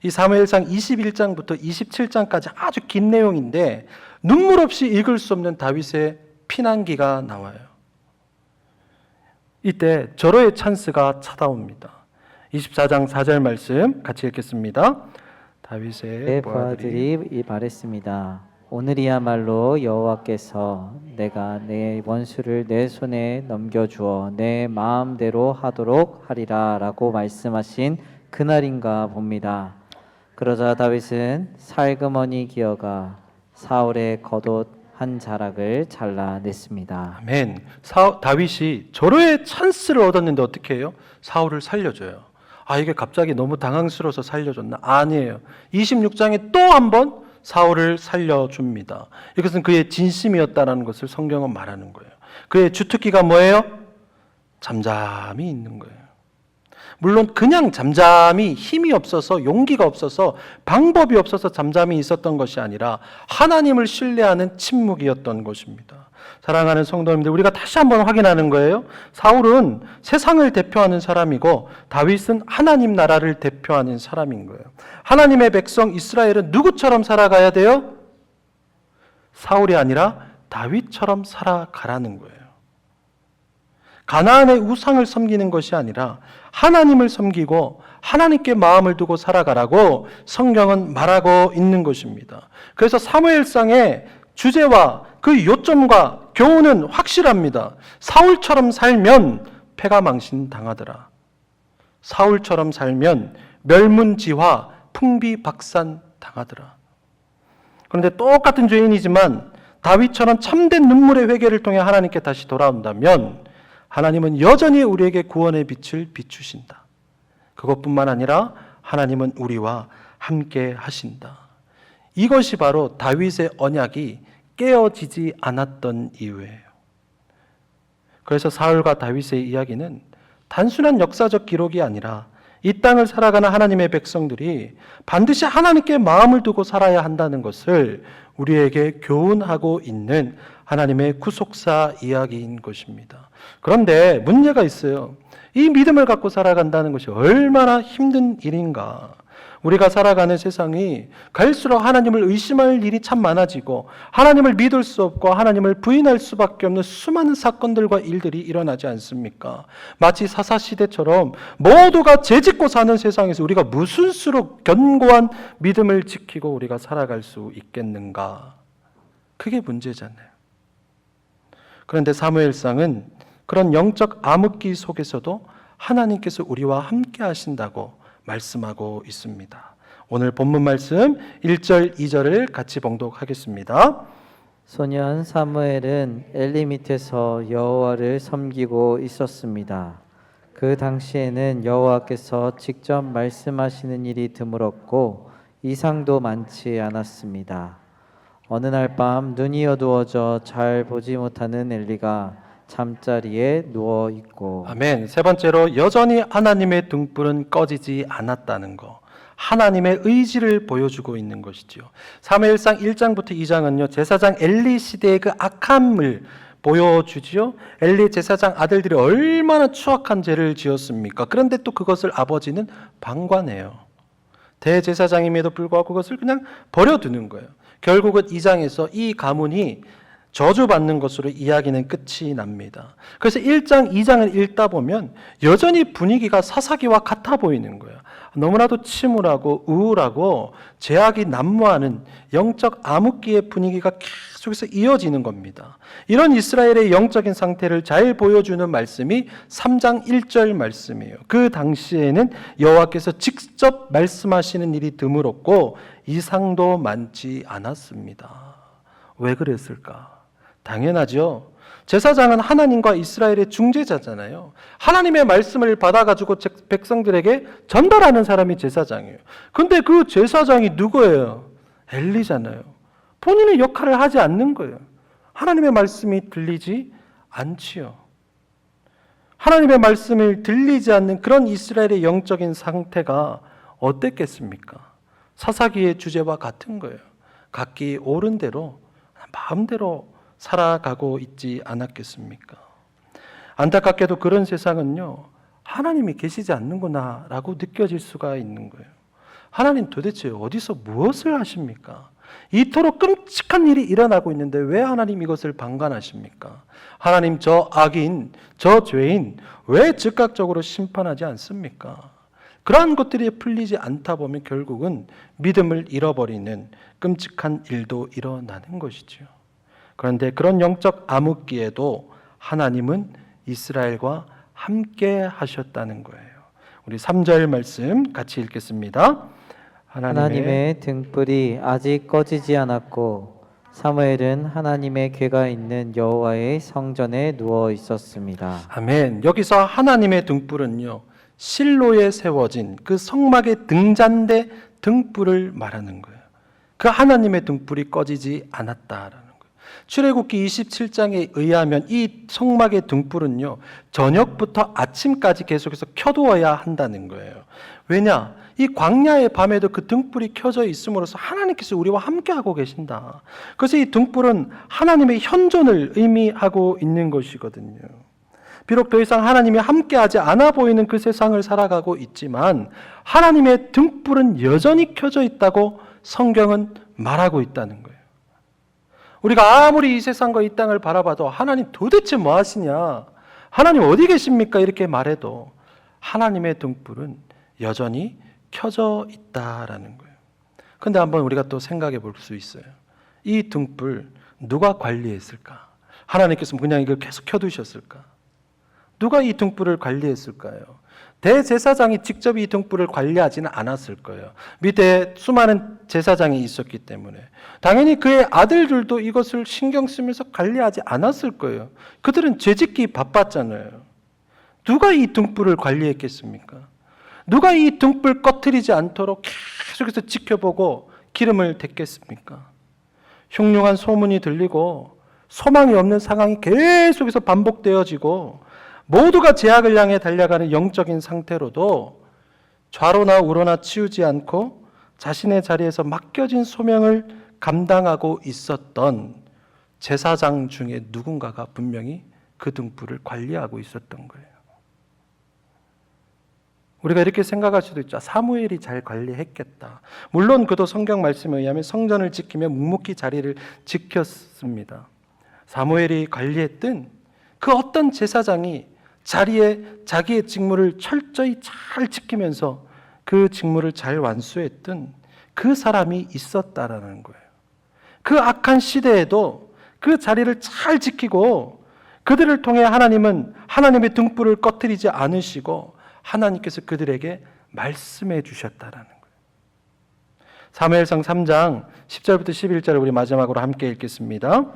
[SPEAKER 1] 이 사무엘상 21장부터 27장까지 아주 긴 내용인데 눈물 없이 읽을 수 없는 다윗의 피난기가 나와요. 이때 절호의 찬스가 찾아옵니다. 24장 4절 말씀 같이 읽겠습니다. 다윗의
[SPEAKER 2] 내 부하들이 말했습니다. 오늘이야말로 여호와께서 내가 내 원수를 내 손에 넘겨주어 내 마음대로 하도록 하리라 라고 말씀하신 그날인가 봅니다. 그러자 다윗은 살그머니 기어가 사울의 겉옷 한 자락을 잘라냈습니다.
[SPEAKER 1] 아멘. 다윗이 절호의 찬스를 얻었는데 어떻게 해요? 사울을 살려줘요. 이게 갑자기 너무 당황스러워서 살려줬나? 아니에요. 26장에 또 한 번 사울을 살려줍니다. 이것은 그의 진심이었다는 것을 성경은 말하는 거예요. 그의 주특기가 뭐예요? 잠잠히 있는 거예요. 물론 그냥 잠잠히 힘이 없어서 용기가 없어서 방법이 없어서 잠잠히 있었던 것이 아니라 하나님을 신뢰하는 침묵이었던 것입니다. 사랑하는 성도님들, 우리가 다시 한번 확인하는 거예요. 사울은 세상을 대표하는 사람이고 다윗은 하나님 나라를 대표하는 사람인 거예요. 하나님의 백성 이스라엘은 누구처럼 살아가야 돼요? 사울이 아니라 다윗처럼 살아가라는 거예요. 가나안의 우상을 섬기는 것이 아니라 하나님을 섬기고 하나님께 마음을 두고 살아가라고 성경은 말하고 있는 것입니다. 그래서 사무엘상의 주제와 그 요점과 교훈은 확실합니다. 사울처럼 살면 패가 망신당하더라. 사울처럼 살면 멸문지화, 풍비박산 당하더라. 그런데 똑같은 죄인이지만 다윗처럼 참된 눈물의 회개를 통해 하나님께 다시 돌아온다면 하나님은 여전히 우리에게 구원의 빛을 비추신다. 그것뿐만 아니라 하나님은 우리와 함께 하신다. 이것이 바로 다윗의 언약이 깨어지지 않았던 이유예요. 그래서 사울과 다윗의 이야기는 단순한 역사적 기록이 아니라 이 땅을 살아가는 하나님의 백성들이 반드시 하나님께 마음을 두고 살아야 한다는 것을 우리에게 교훈하고 있는 하나님의 구속사 이야기인 것입니다. 그런데 문제가 있어요. 이 믿음을 갖고 살아간다는 것이 얼마나 힘든 일인가. 우리가 살아가는 세상이 갈수록 하나님을 의심할 일이 참 많아지고 하나님을 믿을 수 없고 하나님을 부인할 수밖에 없는 수많은 사건들과 일들이 일어나지 않습니까? 마치 사사시대처럼 모두가 죄짓고 사는 세상에서 우리가 무슨 수로 견고한 믿음을 지키고 우리가 살아갈 수 있겠는가? 그게 문제잖아요. 그런데 사무엘상은 그런 영적 암흑기 속에서도 하나님께서 우리와 함께 하신다고 말씀하고 있습니다. 오늘 본문 말씀 1절, 2절을 같이 봉독하겠습니다.
[SPEAKER 2] 소년 사무엘은 엘리 밑에서 여호와를 섬기고 있었습니다. 그 당시에는 여호와께서 직접 말씀하시는 일이 드물었고 이상도 많지 않았습니다. 어느 날 밤 눈이 어두워져 잘 보지 못하는 엘리가 잠자리에 누워 있고
[SPEAKER 1] 아멘. 세 번째로 여전히 하나님의 등불은 꺼지지 않았다는 거. 하나님의 의지를 보여주고 있는 것이죠. 사무엘상 1장부터 2장은요. 제사장 엘리 시대의 그 악함을 보여주지요. 엘리 제사장 아들들이 얼마나 추악한 죄를 지었습니까? 그런데 또 그것을 아버지는 방관해요. 대제사장임에도 불구하고 그것을 그냥 버려두는 거예요. 결국은 2장에서 이 가문이 저주받는 것으로 이야기는 끝이 납니다. 그래서 1장, 2장을 읽다 보면 여전히 분위기가 사사기와 같아 보이는 거예요. 너무나도 침울하고 우울하고 죄악이 난무하는 영적 암흑기의 분위기가 계속해서 이어지는 겁니다. 이런 이스라엘의 영적인 상태를 잘 보여주는 말씀이 3장 1절 말씀이에요. 그 당시에는 여호와께서 직접 말씀하시는 일이 드물었고 이상도 많지 않았습니다. 왜 그랬을까? 당연하죠. 제사장은 하나님과 이스라엘의 중재자잖아요. 하나님의 말씀을 받아가지고 백성들에게 전달하는 사람이 제사장이에요. 근데 그 제사장이 누구예요? 엘리잖아요. 본인의 역할을 하지 않는 거예요. 하나님의 말씀이 들리지 않지요. 하나님의 말씀을 들리지 않는 그런 이스라엘의 영적인 상태가 어땠겠습니까? 사사기의 주제와 같은 거예요. 각기 옳은 대로 마음대로 살아가고 있지 않았겠습니까? 안타깝게도 그런 세상은요, 하나님이 계시지 않는구나 라고 느껴질 수가 있는 거예요. 하나님 도대체 어디서 무엇을 하십니까? 이토록 끔찍한 일이 일어나고 있는데 왜 하나님 이것을 방관하십니까? 하나님 저 악인, 저 죄인 왜 즉각적으로 심판하지 않습니까? 그러한 것들이 풀리지 않다 보면 결국은 믿음을 잃어버리는 끔찍한 일도 일어나는 것이죠. 그런데 그런 영적 암흑기에도 하나님은 이스라엘과 함께 하셨다는 거예요. 우리 3절 말씀 같이 읽겠습니다.
[SPEAKER 2] 하나님의 등불이 아직 꺼지지 않았고 사무엘은 하나님의 궤가 있는 여호와의 성전에 누워 있었습니다.
[SPEAKER 1] 아멘. 여기서 하나님의 등불은요, 실로에 세워진 그 성막의 등잔대 등불을 말하는 거예요. 그 하나님의 등불이 꺼지지 않았다라는 거예요. 출애굽기 27장에 의하면 이 성막의 등불은요, 저녁부터 아침까지 계속해서 켜두어야 한다는 거예요. 왜냐? 이 광야의 밤에도 그 등불이 켜져 있음으로써 하나님께서 우리와 함께하고 계신다. 그래서 이 등불은 하나님의 현존을 의미하고 있는 것이거든요. 비록 더 이상 하나님이 함께하지 않아 보이는 그 세상을 살아가고 있지만 하나님의 등불은 여전히 켜져 있다고 성경은 말하고 있다는 거예요. 우리가 아무리 이 세상과 이 땅을 바라봐도 하나님 도대체 뭐 하시냐? 하나님 어디 계십니까? 이렇게 말해도 하나님의 등불은 여전히 켜져 있다라는 거예요. 근데 한번 우리가 또 생각해 볼 수 있어요. 이 등불 누가 관리했을까? 하나님께서 그냥 이걸 계속 켜두셨을까? 누가 이 등불을 관리했을까요? 대제사장이 직접 이 등불을 관리하지는 않았을 거예요. 밑에 수많은 제사장이 있었기 때문에 당연히 그의 아들들도 이것을 신경 쓰면서 관리하지 않았을 거예요. 그들은 죄짓기 바빴잖아요. 누가 이 등불을 관리했겠습니까? 누가 이 등불 꺼트리지 않도록 계속해서 지켜보고 기름을 댔겠습니까? 흉흉한 소문이 들리고 소망이 없는 상황이 계속해서 반복되어지고 모두가 죄악을 향해 달려가는 영적인 상태로도 좌로나 우로나 치우지 않고 자신의 자리에서 맡겨진 소명을 감당하고 있었던 제사장 중에 누군가가 분명히 그 등불을 관리하고 있었던 거예요. 우리가 이렇게 생각할 수도 있죠. 사무엘이 잘 관리했겠다. 물론 그도 성경 말씀에 의하면 성전을 지키며 묵묵히 자리를 지켰습니다. 사무엘이 관리했던 그 어떤 제사장이 자리에 자기의 직무를 철저히 잘 지키면서 그 직무를 잘 완수했던 그 사람이 있었다라는 거예요. 그 악한 시대에도 그 자리를 잘 지키고 그들을 통해 하나님은 하나님의 등불을 꺼뜨리지 않으시고 하나님께서 그들에게 말씀해 주셨다라는 거예요. 사무엘상 3장 10절부터 11절을 우리 마지막으로 함께 읽겠습니다.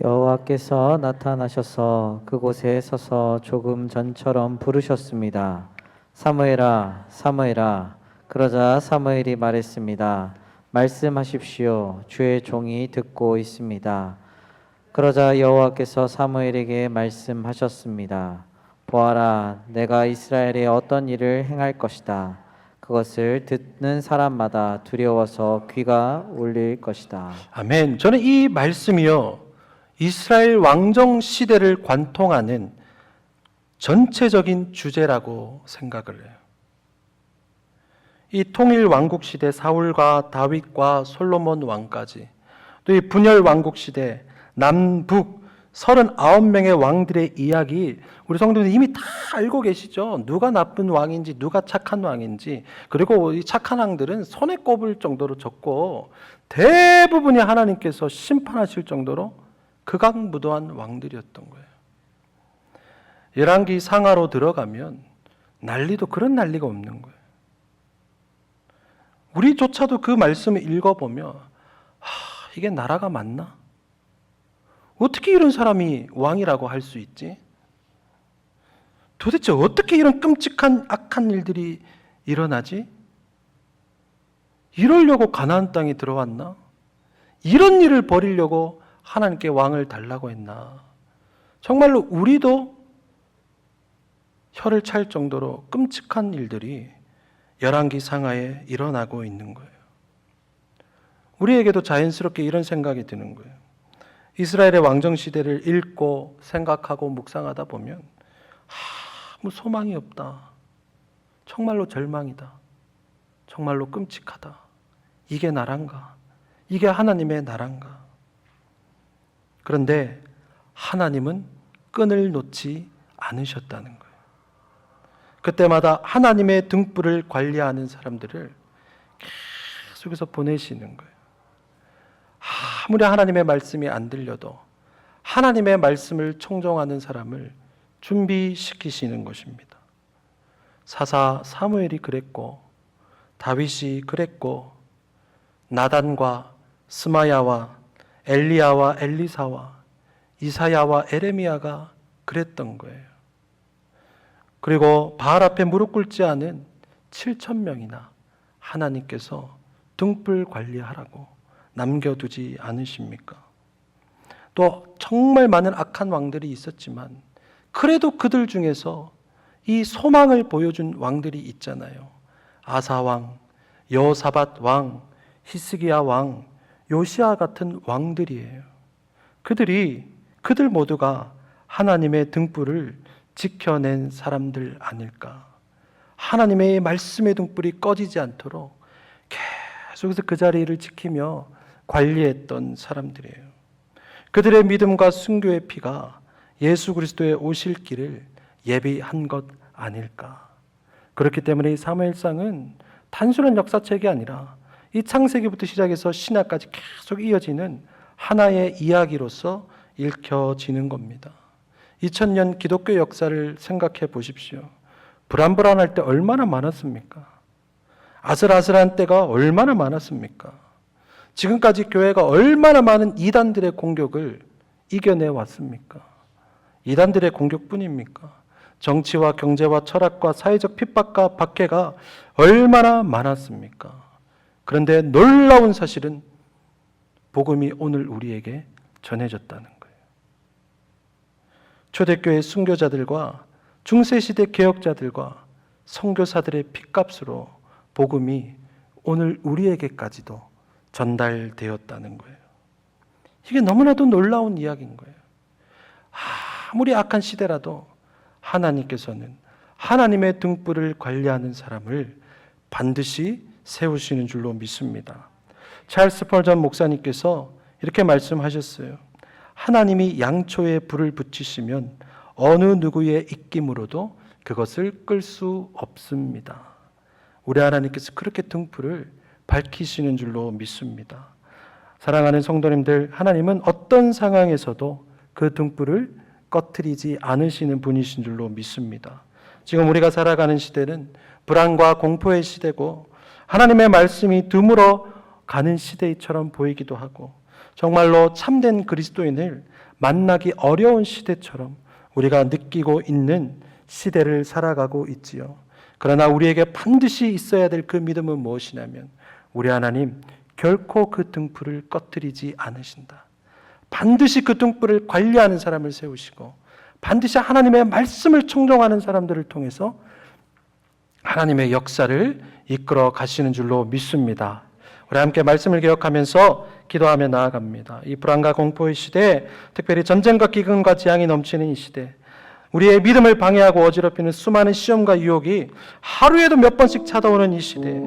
[SPEAKER 2] 여호와께서 나타나셔서 그곳에 서서 조금 전처럼 부르셨습니다. 사무엘아, 사무엘아. 그러자 사무엘이 말했습니다. 말씀하십시오. 주의 종이 듣고 있습니다. 그러자 여호와께서 사무엘에게 말씀하셨습니다. 보아라, 내가 이스라엘에 어떤 일을 행할 것이다. 그것을 듣는 사람마다 두려워서 귀가 울릴 것이다.
[SPEAKER 1] 아멘. 저는 이 말씀이요, 이스라엘 왕정 시대를 관통하는 전체적인 주제라고 생각을 해요. 이 통일 왕국 시대 사울과 다윗과 솔로몬 왕까지, 또 이 분열 왕국 시대 남북 39명의 왕들의 이야기, 우리 성도들이 이미 다 알고 계시죠. 누가 나쁜 왕인지, 누가 착한 왕인지. 그리고 이 착한 왕들은 손에 꼽을 정도로 적고 대부분이 하나님께서 심판하실 정도로 극악무도한 왕들이었던 거예요. 열왕기 상하로 들어가면 난리도 그런 난리가 없는 거예요. 우리조차도 그 말씀을 읽어보면 이게 나라가 맞나? 어떻게 이런 사람이 왕이라고 할 수 있지? 도대체 어떻게 이런 끔찍한 악한 일들이 일어나지? 이러려고 가나안 땅에 들어왔나? 이런 일을 벌이려고 하나님께 왕을 달라고 했나? 정말로 우리도 혀를 찰 정도로 끔찍한 일들이 열왕기 상하에 일어나고 있는 거예요. 우리에게도 자연스럽게 이런 생각이 드는 거예요. 이스라엘의 왕정 시대를 읽고 생각하고 묵상하다 보면 아무 소망이 없다. 정말로 절망이다. 정말로 끔찍하다. 이게 나란가? 이게 하나님의 나란가? 그런데 하나님은 끈을 놓지 않으셨다는 거예요. 그때마다 하나님의 등불을 관리하는 사람들을 계속해서 보내시는 거예요. 아무리 하나님의 말씀이 안 들려도 하나님의 말씀을 청종하는 사람을 준비시키시는 것입니다. 사사 사무엘이 그랬고 다윗이 그랬고 나단과 스마야와 엘리야와 엘리사와 이사야와 에레미야가 그랬던 거예요. 그리고 바알 앞에 무릎 꿇지 않은 7,000명이나 하나님께서 등불 관리하라고 남겨두지 않으십니까? 또 정말 많은 악한 왕들이 있었지만 그래도 그들 중에서 이 소망을 보여준 왕들이 있잖아요. 아사 왕, 여호사밧 왕, 히스기야 왕, 요시야 같은 왕들이에요. 그들 모두가 하나님의 등불을 지켜낸 사람들 아닐까. 하나님의 말씀의 등불이 꺼지지 않도록 계속해서 그 자리를 지키며 관리했던 사람들이에요. 그들의 믿음과 순교의 피가 예수 그리스도의 오실 길을 예비한 것 아닐까. 그렇기 때문에 이 사무엘상은 단순한 역사책이 아니라 이 창세기부터 시작해서 신약까지 계속 이어지는 하나의 이야기로서 읽혀지는 겁니다. 2000년 기독교 역사를 생각해 보십시오. 불안불안할 때 얼마나 많았습니까? 아슬아슬한 때가 얼마나 많았습니까? 지금까지 교회가 얼마나 많은 이단들의 공격을 이겨내 왔습니까? 이단들의 공격뿐입니까? 정치와 경제와 철학과 사회적 핍박과 박해가 얼마나 많았습니까? 그런데 놀라운 사실은 복음이 오늘 우리에게 전해졌다는 거예요. 초대교회 순교자들과 중세시대 개혁자들과 선교사들의 핏값으로 복음이 오늘 우리에게까지도 전달되었다는 거예요. 이게 너무나도 놀라운 이야기인 거예요. 아무리 악한 시대라도 하나님께서는 하나님의 등불을 관리하는 사람을 반드시 세우시는 줄로 믿습니다. 찰스 펄전 목사님께서 이렇게 말씀하셨어요. 하나님이 양초에 불을 붙이시면 어느 누구의 입김으로도 그것을 끌 수 없습니다. 우리 하나님께서 그렇게 등불을 밝히시는 줄로 믿습니다. 사랑하는 성도님들, 하나님은 어떤 상황에서도 그 등불을 꺼트리지 않으시는 분이신 줄로 믿습니다. 지금 우리가 살아가는 시대는 불안과 공포의 시대고 하나님의 말씀이 드물어 가는 시대처럼 보이기도 하고 정말로 참된 그리스도인을 만나기 어려운 시대처럼 우리가 느끼고 있는 시대를 살아가고 있지요. 그러나 우리에게 반드시 있어야 될 그 믿음은 무엇이냐면 우리 하나님 결코 그 등불을 꺼뜨리지 않으신다. 반드시 그 등불을 관리하는 사람을 세우시고 반드시 하나님의 말씀을 청종하는 사람들을 통해서 하나님의 역사를 이끌어 가시는 줄로 믿습니다. 우리 함께 말씀을 기억하면서 기도하며 나아갑니다. 이 불안과 공포의 시대, 특별히 전쟁과 기근과 재앙이 넘치는 이 시대, 우리의 믿음을 방해하고 어지럽히는 수많은 시험과 유혹이 하루에도 몇 번씩 찾아오는 이 시대,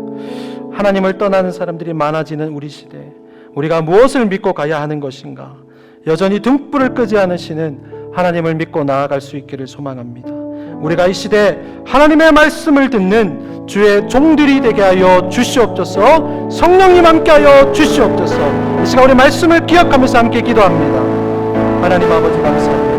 [SPEAKER 1] 하나님을 떠나는 사람들이 많아지는 우리 시대, 우리가 무엇을 믿고 가야 하는 것인가? 여전히 등불을 끄지 않으시는 하나님을 믿고 나아갈 수 있기를 소망합니다. 우리가 이 시대 하나님의 말씀을 듣는 주의 종들이 되게 하여 주시옵소서. 성령님 함께하여 주시옵소서. 이 시간 우리 말씀을 기억하면서 함께 기도합니다. 하나님 아버지 감사합니다.